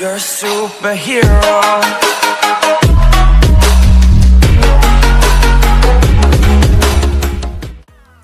You're a superhero.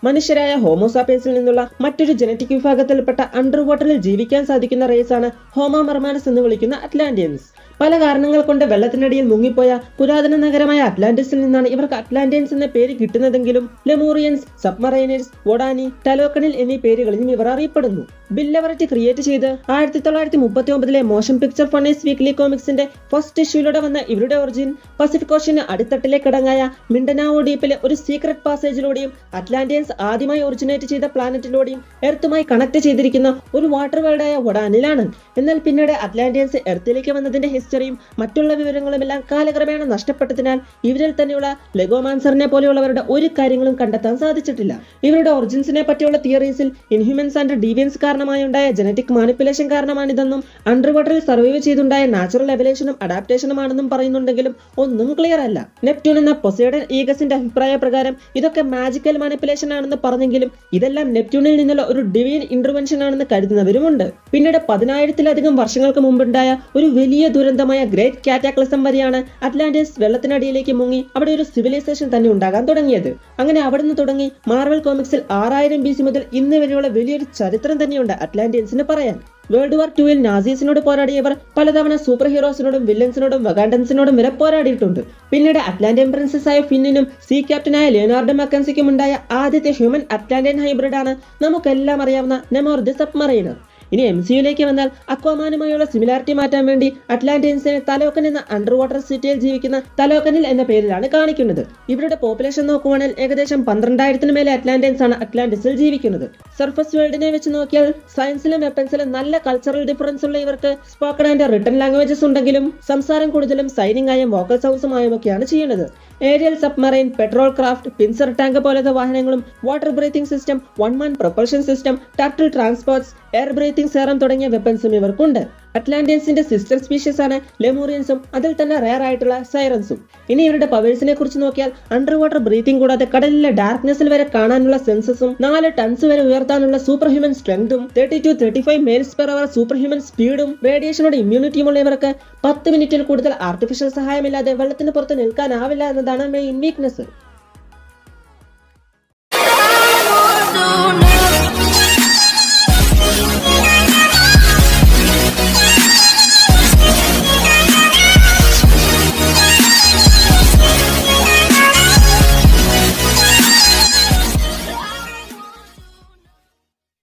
മനുഷ്യരായ ഹോമോസാപ്പിയൻസിൽ നിന്നുള്ള മറ്റൊരു ജനറ്റിക് വിഭാഗത്തിൽപ്പെട്ട അണ്ടർ വാട്ടറിൽ ജീവിക്കാൻ സാധിക്കുന്ന റേസാണ് ഹോമോ മർമാനസ് എന്ന് വിളിക്കുന്ന അറ്റ്ലാന്റിയൻസ്. പല കാരണങ്ങൾ കൊണ്ട് വെള്ളത്തിനടിയിൽ മുങ്ങിപ്പോയ പുരാതന നഗരമായ അറ്റ്ലാന്റിസിൽ നിന്നാണ് ഇവർക്ക് അറ്റ്ലാന്റിയൻസ് എന്ന പേര് കിട്ടുന്നതെങ്കിലും ലെമൂറിയൻസ്, സബ്മറൈനേഴ്സ്, വൊഡാനി, ടലോക്കണിൽ എന്നീ പേരുകളിലും ഇവർ അറിയപ്പെടുന്നു. ബിൽ എവററ്റ് ക്രിയേറ്റ് ചെയ്ത് 1939 മോഷൻ പിക്ചർ ഫണ്ണേഴ്സ് വീക്ക്ലി കോമിക്സിന്റെ ഫസ്റ്റ് ഇഷ്യൂയിലൂടെ വന്ന ഇവരുടെ ഒറിജിൻ പസഫിക് ഓഷ്യന് അടിത്തട്ടിലെ കിടങ്ങായ മിണ്ടനാവോ ഡീപ്പിലെ ഒരു സീക്രട്ട് പാസേജിലൂടെയും അറ്റ്ലാന്റിയൻസ് ആദ്യമായി ഒറിജിനേറ്റ് ചെയ്ത പ്ലാനറ്റിലൂടെയും എർത്തുമായി കണക്ട് ചെയ്തിരിക്കുന്ന ഒരു വാട്ടർ വേൾഡായ വൊഡാനിലാണ്. എന്നാൽ പിന്നീട് അറ്റ്ലാന്റിയൻസ് എർത്തിലേക്ക് വന്നതിന്റെ ഹിസ്റ്ററിയും മറ്റുള്ള വിവരങ്ങളുമെല്ലാം കാലക്രമേണ നഷ്ടപ്പെട്ടതിനാൽ ഇവരിൽ തന്നെയുള്ള ലെഗോമാൻസറിനെ പോലെയുള്ളവരുടെ ഒരു കാര്യങ്ങളും കണ്ടെത്താൻ സാധിച്ചിട്ടില്ല. ഇവരുടെ ഒറിജിൻസിനെ പറ്റിയുള്ള തിയറീസിൽ ഇൻഹ്യൂമൻസ് ആൻഡ് ഡീവിയൻസ് കാരണമായുണ്ടായ ജനറ്റിക് മാനിപ്പുലേഷൻ കാരണമാണിതെന്നും അണ്ടർ വാട്ടറിൽ സർവൈവ് ചെയ്തുണ്ടായ നാച്ചുറൽ എവല്യൂഷനും അഡാപ്റ്റേഷനുമാണെന്നും പറയുന്നുണ്ടെങ്കിലും ഒന്നും ക്ലിയർ അല്ല. നെപ്റ്റ്യൂൺ എന്ന പൊസൈഡൻ ഈഗസിന്റെ അഭിപ്രായ പ്രകാരം ഇതൊക്കെ മാജിക്കൽ മാനിപ്പുലേഷൻ ആണെന്ന് പറഞ്ഞെങ്കിലും ഇതെല്ലാം നെപ്റ്റ്യൂണിൽ നിന്നുള്ള ഒരു ഡിവൈൻ ഇന്റർവെൻഷൻ ആണെന്ന് കരുതുന്നവരുമുണ്ട്. പിന്നീട് 10,000-ലധികം വർഷങ്ങൾക്ക് മുമ്പുണ്ടായ ഒരു വലിയ ദുരന്തമായ ഗ്രേറ്റ് കാറ്റാക്ലിസം വരെയാണ് അറ്റ്ലാന്റിസ് വെള്ളത്തിനടിയിലേക്ക് മുങ്ങി അവിടെ ഒരു സിവിലൈസേഷൻ തന്നെ ഉണ്ടാകാൻ തുടങ്ങിയത്. അങ്ങനെ അവിടുന്ന് തുടങ്ങി മാർവൽ കോമിക്സിൽ 6000 BC മുതൽ ഇന്ന് വരെയുള്ള വലിയൊരു ചരിത്രം തന്നെയുണ്ട് അറ്റ്ലാന്റിയൻസിന് പറയാൻ. വേൾഡ് വാർ 2 നാസീസിനോട് പോരാടിയവർ പലതവണ സൂപ്പർ ഹീറോസിനോടും വില്ലൻസിനോടും വകാണ്ടൻസിനോടും വരെ പോരാടിയിട്ടുണ്ട്. പിന്നീട് അറ്റ്ലാന്റിയൻ പ്രിൻസസ് ആയ ഫിന്നിനും സീ ക്യാപ്റ്റനായ ലിയോനാർഡോ മക്കൻസിക്കും ഉണ്ടായ ആദ്യത്തെ ഹ്യൂമൻ അറ്റ്ലാന്റിയൻ ഹൈബ്രിഡ് ആണ് നമുക്കെല്ലാം അറിയാവുന്ന നെമോർ ദി സബ്മറൈനർ. ഇനി MCUയിലേക്ക് വന്നാൽ അക്വാമാനുമായുള്ള സിമിലാരിറ്റി മാറ്റാൻ വേണ്ടി അറ്റ്ലാന്റിയൻസിനെ തലോക്കൻ എന്ന അണ്ടർ വാട്ടർ സിറ്റിയിൽ ജീവിക്കുന്ന തലോക്കനിൽ എന്ന പേരിലാണ് കാണിക്കുന്നത്. ഇവരുടെ പോപ്പുലേഷൻ നോക്കുവാണെങ്കിൽ ഏകദേശം 12,000-ന് മേലെ അറ്റ്ലാന്റിയൻസ് ആണ് അറ്റ്ലാന്റിസിൽ ജീവിക്കുന്നത്. സർഫസ് വേൾഡിനെ വെച്ച് നോക്കിയാൽ സയൻസിലും വെപ്പൻസിലും നല്ല കൾച്ചറൽ ഡിഫറൻസ് ഉള്ള ഇവർക്ക് സ്പോക്കൺ ആൻഡ് റിട്ടൺ ലാംഗ്വേജസ് ഉണ്ടെങ്കിലും സംസാരം കൂടുതലും സൈനിങ് ആയും വോക്കൽ സൗണ്ട്സുമായും ഒക്കെയാണ് ചെയ്യുന്നത്. Aerial submarine, patrol craft, pincer tank പോലത്തെ വാഹനങ്ങളും water breathing system, one man propulsion system, turtle transports, air breathing serum തുടങ്ങിയ വെപ്പൻസും ഇവർക്കുണ്ട്. അറ്റ്ലാന്റിയൻസിന്റെ സിസ്റ്റർ സ്പീഷീസ് ആണ് ലെമൂറിയൻസും അതിൽ തന്നെ റയർ ആയിട്ടുള്ള സൈറൻസും. ഇനി ഇവരുടെ പവേഴ്സിനെ കുറിച്ച് നോക്കിയാൽ അണ്ടർ വാട്ടർ ബ്രീത്തിംഗ് കൂടാതെ കടലിലെ ഡാർക്ക്നെസ്സിൽ വരെ കാണാനുള്ള സെൻസസും 4 ടൺസ് വരെ ഉയർത്താനുള്ള സൂപ്പർ ഹ്യൂമൻ സ്ട്രെങ്തും 30-35 miles per hour super human സ്പീഡും റേഡിയേഷനോട് ഇമ്മ്യൂണിറ്റിയുമുള്ള ഇവർക്ക് 10 മിനിറ്റിൽ കൂടുതൽ ആർട്ടിഫിഷ്യൽ സഹായമില്ലാതെ വെള്ളത്തിന് പുറത്ത് നിൽക്കാനാവില്ല എന്നതാണ് മെയിൻ വീക്ക്നെസ്.